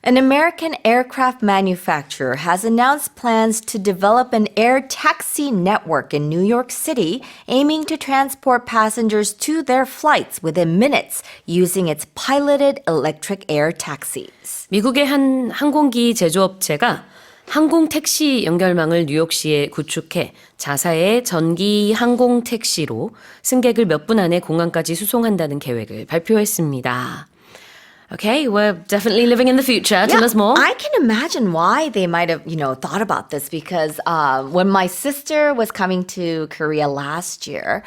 An American aircraft manufacturer has announced plans to develop an air taxi network in New York City, aiming to transport passengers to their flights within minutes using its piloted electric air taxis. 미국의 한 항공기 제조업체가 항공 택시 연결망을 뉴욕시에 구축해 자사의 전기 항공 택시로 승객을 몇 분 안에 공항까지 수송한다는 계획을 발표했습니다. Okay, we're definitely living in the future. Tell us more. I can imagine why they might have, thought about this because when my sister was coming to Korea last year,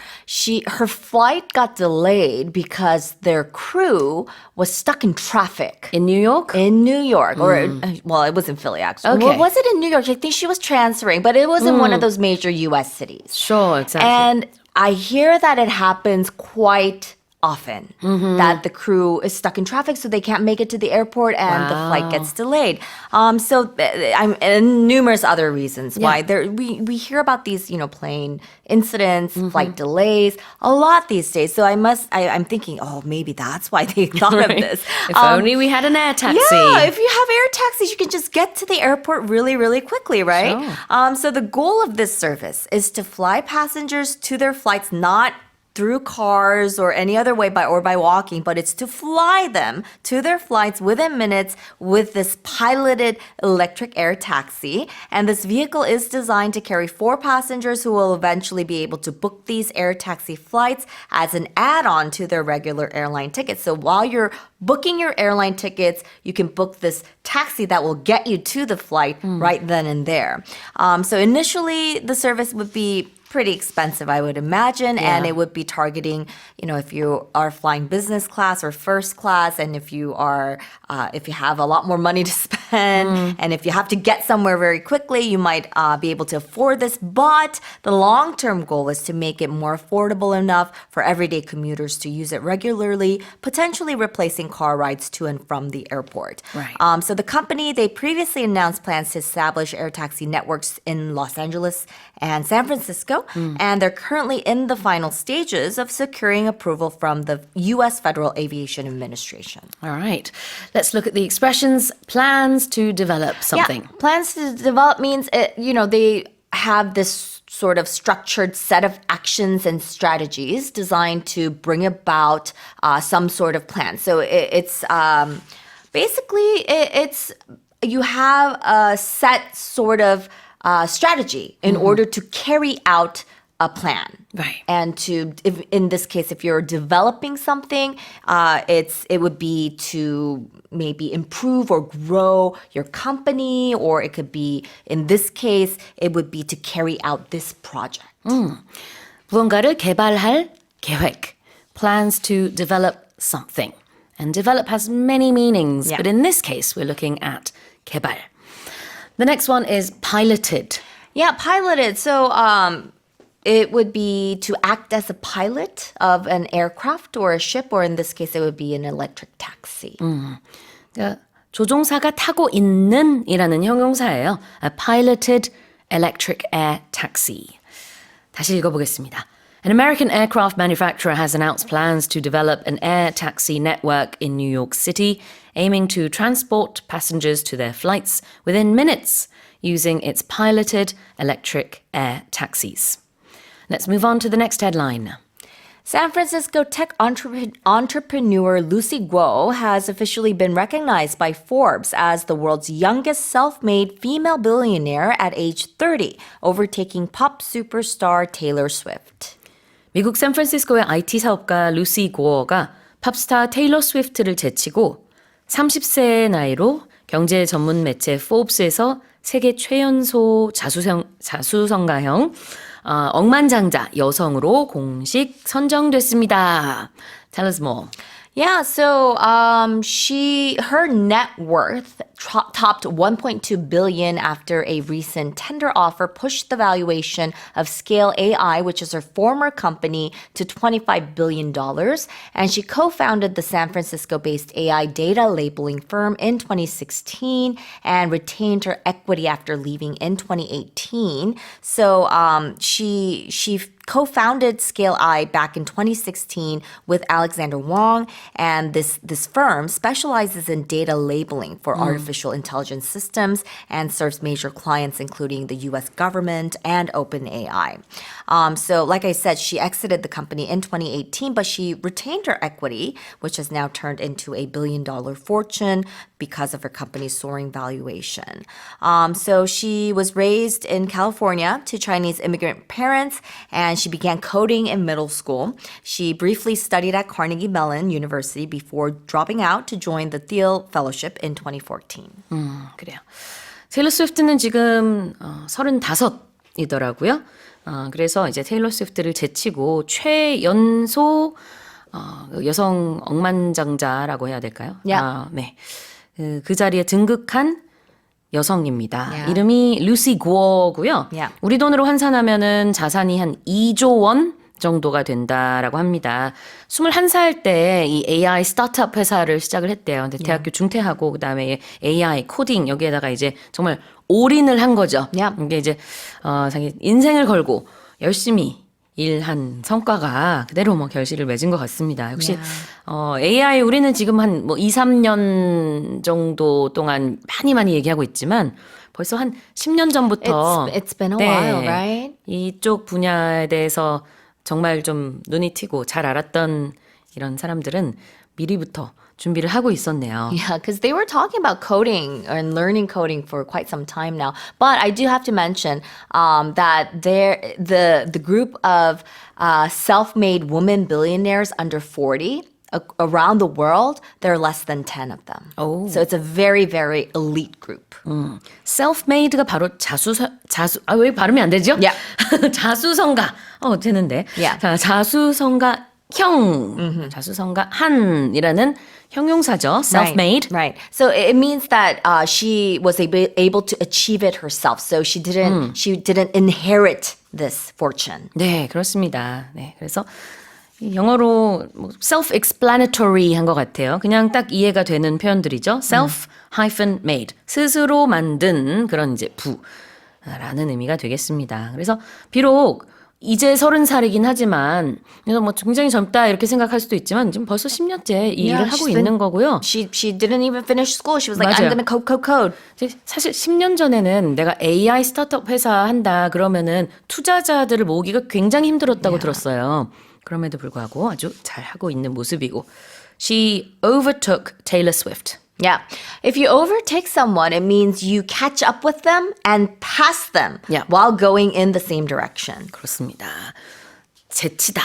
her flight got delayed because their crew was stuck in traffic. In New York? In New York. Or, well, it was in Philly, actually. Okay. Well, was it in New York? I think she was transferring, but it was in one of those major U.S. cities. Sure, exactly. And I hear that it happens quite often that the crew is stuck in traffic so they can't make it to the airport and the flight gets delayed. And numerous other reasons why we hear about these, plane incidents, flight delays a lot these days. So I'm thinking, maybe that's why they thought of this. If only we had an air taxi. Yeah, if you have air taxis, you can just get to the airport really, really quickly, right? Sure. So the goal of this service is to fly passengers to their flights, not through cars or any other way by walking, but it's to fly them to their flights within minutes with this piloted electric air taxi. And this vehicle is designed to carry 4 passengers who will eventually be able to book these air taxi flights as an add-on to their regular airline tickets. So while you're booking your airline tickets, you can book this taxi that will get you to the flight right then and there. So initially, the service would be pretty expensive, I would imagine, and it would be targeting, if you are flying business class or first class, and if you have a lot more money to spend, and if you have to get somewhere very quickly, you might be able to afford this. But the long-term goal is to make it more affordable enough for everyday commuters to use it regularly, potentially replacing car rides to and from the airport. Right. So the company, they previously announced plans to establish air taxi networks in Los Angeles and San Francisco, and they're currently in the final stages of securing approval from the U.S. Federal Aviation Administration. All right. Let's look at the expressions plans to develop something. Yeah, plans to develop means, they have this sort of structured set of actions and strategies designed to bring about some sort of plan. So it's basically, you have a set sort of strategy in order to carry out a plan. Right. And in this case, if you're developing something, it would be to maybe improve or grow your company, or it could be, in this case, it would be to carry out this project. 무언가를 개발할 계획. Plans to develop something. And develop has many meanings, but in this case, we're looking at 개발. The next one is piloted. Yeah, piloted. So it would be to act as a pilot of an aircraft or a ship, or in this case, it would be an electric taxi. 그러니까 조종사가 타고 있는 이라는 형용사예요. A piloted electric air taxi. 다시 읽어보겠습니다. An American aircraft manufacturer has announced plans to develop an air taxi network in New York City, aiming to transport passengers to their flights within minutes using its piloted electric air taxis. Let's move on to the next headline. San Francisco tech entrepreneur Lucy Guo has officially been recognized by Forbes as the world's youngest self-made female billionaire at age 30, overtaking pop superstar Taylor Swift. 미국 샌프란시스코의 IT 사업가 루시 고어가 팝스타 테일러 스위프트를 제치고 30세의 나이로 경제 전문 매체 Forbes에서 세계 최연소 자수성가형 억만장자 여성으로 공식 선정됐습니다. Tell us more. Yeah, so her net worth topped 1.2 billion after a recent tender offer pushed the valuation of Scale AI, which is her former company, to $25 billion. And she co-founded the San Francisco-based AI data labeling firm in 2016 and retained her equity after leaving in 2018. So she co-founded Scale AI back in 2016 with Alexander Wong, and this firm specializes in data labeling for artificial intelligence systems and serves major clients including the US government and OpenAI. So like I said, she exited the company in 2018, but she retained her equity, which has now turned into a $1 billion fortune because of her company's soaring valuation. So she was raised in California to Chinese immigrant parents, and she began coding in middle school. She briefly studied at Carnegie Mellon University before dropping out to join the Thiel Fellowship in 2014. 그래요. 테일러 스위프트는 지금 35이더라고요. 그래서 이제 테일러 스위프트를 제치고 최연소 여성 억만장자라고 해야 될까요? Yeah. 네. 그 자리에 등극한 여성입니다. Yeah. 이름이 루시 구어고요. Yeah. 우리 돈으로 환산하면은 자산이 한 2조 원 정도가 된다라고 합니다. 21살 때 이 AI 스타트업 회사를 시작을 했대요. 근데 대학교 중퇴하고 그다음에 AI 코딩 여기에다가 이제 정말 올인을 한 거죠. Yeah. 이게 이제 자기 인생을 걸고 열심히 일한 성과가 그대로 뭐 결실을 맺은 것 같습니다. 역시 AI 우리는 지금 한 뭐 2, 3년 정도 동안 많이 얘기하고 있지만 벌써 한 10년 전부터 It's been a while, right? 이쪽 분야에 대해서 정말 좀 눈이 튀고 잘 알았던 이런 사람들은 미리부터 준비를 하고 있었네요. Yeah, because they were talking about coding and learning coding for quite some time now. But I do have to mention that the group of self-made women billionaires under 40 around the world, there are less than 10 of them. Oh. So it's a very, very elite group. self-made가 바로 왜 발음이 안 되죠? Yeah. 자수성가. 되는데. Yeah. 자, 자수성가형. 자수성가한이라는 형용사죠. self-made. Right. So it means that she was able to achieve it herself. So she didn't inherit this fortune. 네, 그렇습니다. 네, 그래서 영어로 self-explanatory 한 것 같아요. 그냥 딱 이해가 되는 표현들이죠. self-made. 스스로 만든 그런 이제 부라는 의미가 되겠습니다. 그래서 비록 이제 30살이긴 하지만 그래서 뭐 굉장히 젊다 이렇게 생각할 수도 있지만 지금 벌써 10년째 이 일을 하고 있는 거고요. She didn't even finish school. She was like, 맞아요. I'm gonna code. 사실 10년 전에는 내가 AI 스타트업 회사 한다 그러면은 투자자들을 모으기가 굉장히 힘들었다고 들었어요. 그럼에도 불구하고 아주 잘하고 있는 모습이고. She overtook Taylor Swift. Yeah. If you overtake someone, it means you catch up with them and pass them Yeah. while going in the same direction. 그렇습니다. 제치다.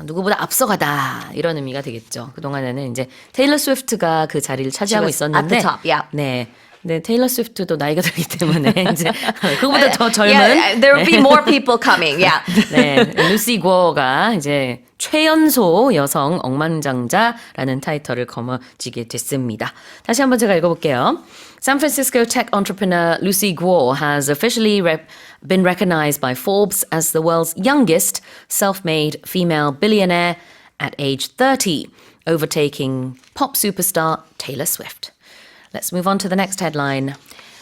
누구보다 앞서가다. 이런 의미가 되겠죠. 그동안에는 이제 테일러 스위프트가 그 자리를 차지하고 was at 있었는데 the top, yeah. 네. 네, 테일러 스위프트도 나이가 들기 때문에 이제 그거보다 더 젊은 Yeah, there will be more people coming. Yeah. 네, 루시 구어가 이제 최연소 여성 억만장자라는 타이틀을 거머쥐게 됐습니다. 다시 한번 제가 읽어볼게요. San Francisco tech entrepreneur Lucy Guo has officially been recognized by Forbes as the world's youngest self-made female billionaire at age 30, overtaking pop superstar Taylor Swift. Let's move on to the next headline.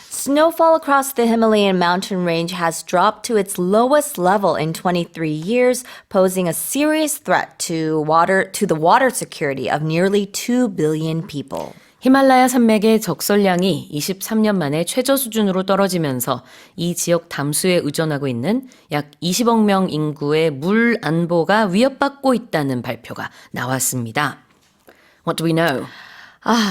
Snowfall across the Himalayan mountain range has dropped to its lowest level in 23 years, posing a serious threat to the water security of nearly 2 billion people. 히말라야산맥의 적설량이 23년 만에 최저 수준으로 떨어지면서 이 지역 담수에 의존하고 있는 약 20억 명 인구의 물 안보가 위협받고 있다는 발표가 나왔습니다. What do we know?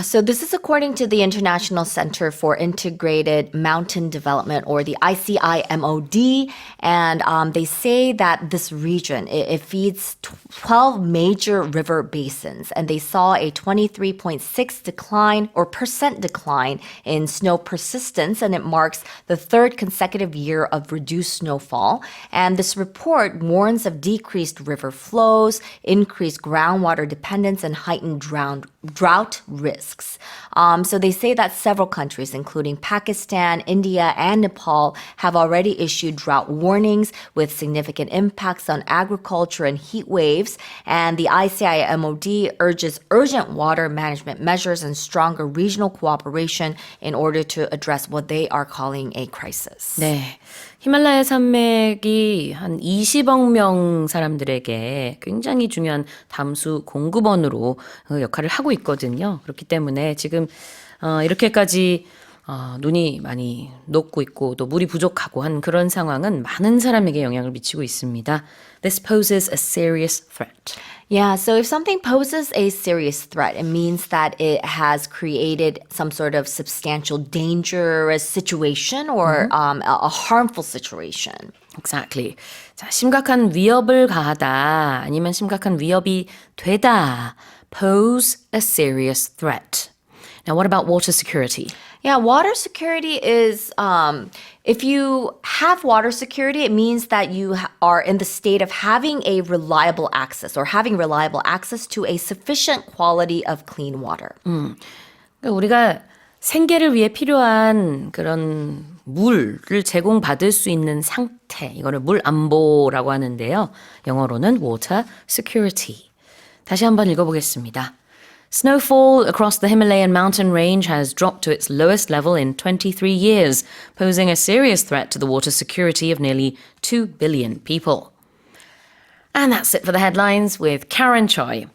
So this is according to the International Center for Integrated Mountain Development, or the ICIMOD, and they say that this region, it feeds 12 major river basins, and they saw a 23.6% decline in snow persistence, and it marks the third consecutive year of reduced snowfall. And this report warns of decreased river flows, increased groundwater dependence, and heightened drought risks. So they say that several countries, including Pakistan, India, and Nepal, have already issued drought warnings with significant impacts on agriculture and heat waves. And the ICIMOD urges urgent water management measures and stronger regional cooperation in order to address what they are calling a crisis. 네. 히말라야 산맥이 한 20억 명 사람들에게 굉장히 중요한 담수 공급원으로 역할을 하고 있거든요. 그렇기 때문에 지금 이렇게까지 눈이 많이 녹고 있고 또 물이 부족하고 한 그런 상황은 많은 사람에게 영향을 미치고 있습니다. This poses a serious threat. Yeah, so if something poses a serious threat, it means that it has created some sort of substantial dangerous situation or a harmful situation. Exactly. 자, 심각한 위협을 가하다 아니면 심각한 위협이 되다. Pose a serious threat. Now, what about water security? Yeah, water security is, if you have water security, it means that you are in the state of having a reliable access or having reliable access to a sufficient quality of clean water. 그러니까 우리가 생계를 위해 필요한 그런 물을 제공받을 수 있는 상태, 이거를 물 안보라고 하는데요. 영어로는 water security. 다시 한번 읽어보겠습니다. Snowfall across the Himalayan mountain range has dropped to its lowest level in 23 years, posing a serious threat to the water security of nearly 2 billion people. And that's it for the headlines with Karen Choi.